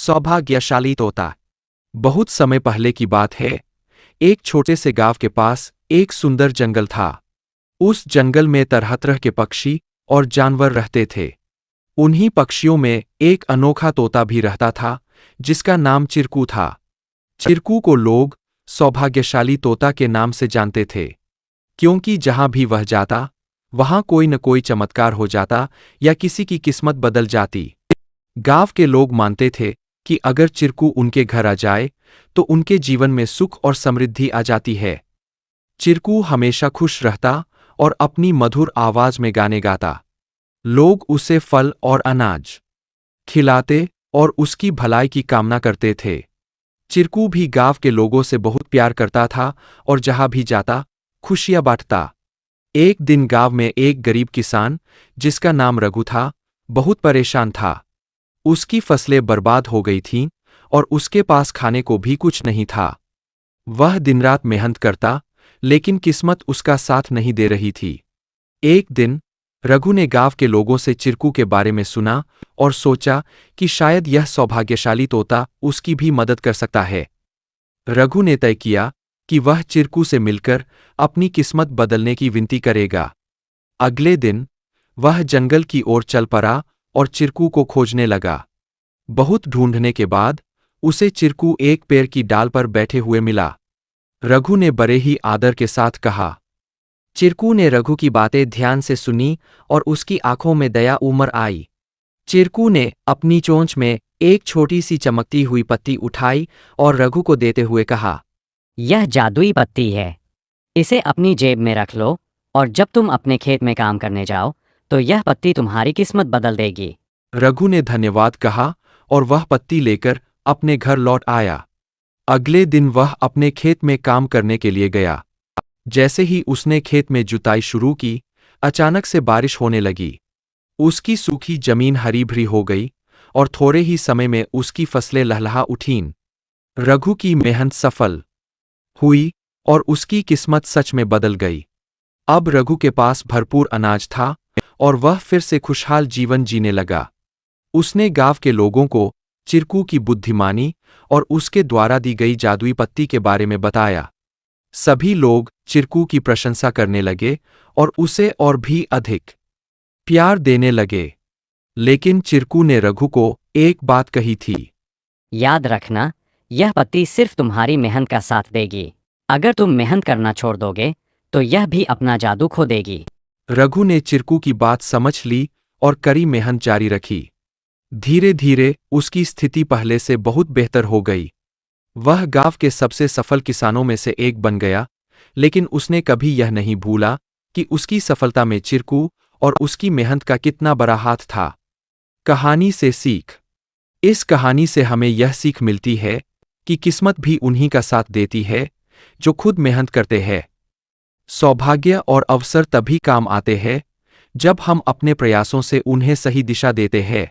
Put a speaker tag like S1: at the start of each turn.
S1: सौभाग्यशाली तोता। बहुत समय पहले की बात है। एक छोटे से गांव के पास एक सुंदर जंगल था। उस जंगल में तरह तरह के पक्षी और जानवर रहते थे। उन्हीं पक्षियों में एक अनोखा तोता भी रहता था, जिसका नाम चिरकू था। चिरकू को लोग सौभाग्यशाली तोता के नाम से जानते थे, क्योंकि जहां भी वह जाता, वहां कोई न कोई चमत्कार हो जाता या किसी की किस्मत बदल जाती। गांव के लोग मानते थे कि अगर चिरकू उनके घर आ जाए तो उनके जीवन में सुख और समृद्धि आ जाती है। चिरकू हमेशा खुश रहता और अपनी मधुर आवाज में गाने गाता। लोग उसे फल और अनाज खिलाते और उसकी भलाई की कामना करते थे। चिरकू भी गांव के लोगों से बहुत प्यार करता था और जहां भी जाता, खुशियां बांटता। एक दिन गांव में एक गरीब किसान, जिसका नाम रघु था, बहुत परेशान था। उसकी फसलें बर्बाद हो गई थीं और उसके पास खाने को भी कुछ नहीं था। वह दिन रात मेहनत करता, लेकिन किस्मत उसका साथ नहीं दे रही थी। एक दिन रघु ने गांव के लोगों से चिरकू के बारे में सुना और सोचा कि शायद यह सौभाग्यशाली तोता उसकी भी मदद कर सकता है। रघु ने तय किया कि वह चिरकू से मिलकर अपनी किस्मत बदलने की विनती करेगा। अगले दिन वह जंगल की ओर चल पड़ा और चिरकू को खोजने लगा। बहुत ढूंढने के बाद उसे चिरकू एक पेड़ की डाल पर बैठे हुए मिला। रघु ने बड़े ही आदर के साथ कहा। चिरकू ने रघु की बातें ध्यान से सुनी और उसकी आंखों में दया उमड़ आई। चिरकू ने अपनी चोंच में एक छोटी सी चमकती हुई पत्ती उठाई और रघु को देते हुए कहा,
S2: यह जादुई पत्ती है। इसे अपनी जेब में रख लो और जब तुम अपने खेत में काम करने जाओ तो यह पत्ती तुम्हारी किस्मत बदल देगी।
S1: रघु ने धन्यवाद कहा और वह पत्ती लेकर अपने घर लौट आया। अगले दिन वह अपने खेत में काम करने के लिए गया। जैसे ही उसने खेत में जुताई शुरू की, अचानक से बारिश होने लगी। उसकी सूखी जमीन हरी भरी हो गई और थोड़े ही समय में उसकी फसलें लहलहा उठीं। रघु की मेहनत सफल हुई और उसकी किस्मत सच में बदल गई। अब रघु के पास भरपूर अनाज था और वह फिर से खुशहाल जीवन जीने लगा। उसने गांव के लोगों को चिरकू की बुद्धिमानी और उसके द्वारा दी गई जादुई पत्ती के बारे में बताया। सभी लोग चिरकू की प्रशंसा करने लगे और उसे और भी अधिक प्यार देने लगे। लेकिन चिरकू ने रघु को एक बात कही थी।
S2: याद रखना, यह पत्ती सिर्फ तुम्हारी मेहनत का साथ देगी। अगर तुम मेहनत करना छोड़ दोगे तो यह भी अपना जादू खो देगी।
S1: रघु ने चिरकू की बात समझ ली और कड़ी मेहनत जारी रखी। धीरे धीरे उसकी स्थिति पहले से बहुत बेहतर हो गई। वह गांव के सबसे सफल किसानों में से एक बन गया, लेकिन उसने कभी यह नहीं भूला कि उसकी सफलता में चिरकू और उसकी मेहनत का कितना बड़ा हाथ था। कहानी से सीख। इस कहानी से हमें यह सीख मिलती है कि किस्मत भी उन्हीं का साथ देती है जो खुद मेहनत करते हैं। सौभाग्य और अवसर तभी काम आते हैं जब हम अपने प्रयासों से उन्हें सही दिशा देते हैं।